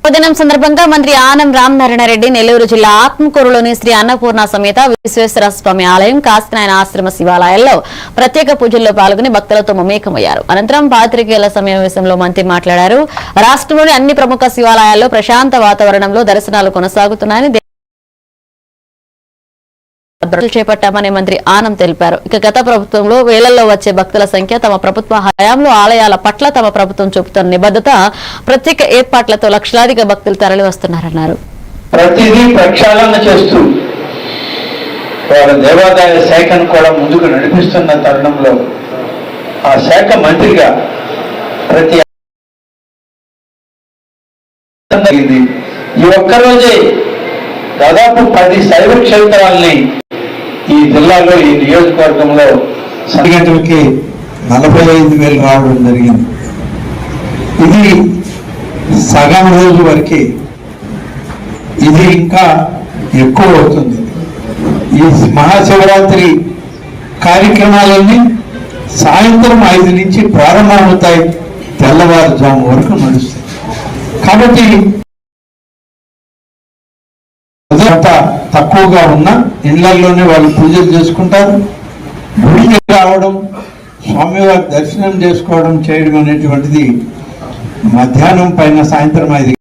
దినం సందర్భంగా మంత్రి ఆనం రామనారాయణ రెడ్డి నెల్లూరు జిల్లా ఆత్మకూరులోని శ్రీ అన్నపూర్ణ సమేత విశ్వేశ్వర స్వామి ఆలయం కాశీనాయన ఆశ్రమ శివాలయాల్లో ప్రత్యేక పూజల్లో పాల్గొని భక్తులతో మమేకమయ్యారు. అనంతరం పాత్రికేయుల సమావేశంలో మంత్రి మాట్లాడారు. రాష్ట్రంలోని అన్ని ప్రముఖ శివాలయాల్లో ప్రశాంత వాతావరణంలో దర్శనాలు కొనసాగుతున్నాయని చేపట్టామని మంత్రి ఆనం తెలిపారు. ఇక గత ప్రభుత్వంలో వేలల్లో వచ్చే భక్తుల సంఖ్య తమ ప్రభుత్వ హయాంలో ఆలయాల పట్ల తమ ప్రభుత్వం చూపుతున్న నిబద్ధత, ప్రత్యేక ఏర్పాట్లతో లక్షలాదిగా భక్తులు తరలి వస్తున్నారన్నారు. ప్రతిదీ ప్రక్షాళన చేస్తూ వాళ్ళ దేవాదాయ శాఖను కూడా ముందుకు నడిపిస్తున్న తరుణంలో ఆ శాఖ మంత్రిగా ప్రతి ఈ ఒక్కరోజే దాదాపు 10 శైవ క్షేత్రాలని ఈ జిల్లాలో ఈ నియోజకవర్గంలో గంటలకి 45,000 రావడం జరిగింది. ఇది సగం రోజు వరకు ఇది ఇంకా ఎక్కువ అవుతుంది. ఈ మహాశివరాత్రి కార్యక్రమాలన్నీ సాయంత్రం 5 నుంచి ప్రారంభమవుతాయి, తెల్లవారుజాము వరకు నడుస్తాయి. కాబట్టి తక్కువగా ఉన్న ఇళ్లలోనే వాళ్ళు పూజలు చేసుకుంటారు. గుడికి రావడం, స్వామివారి దర్శనం చేసుకోవడం చేయడం అనేటువంటిది మధ్యాహ్నం పైన సాయంత్రం 5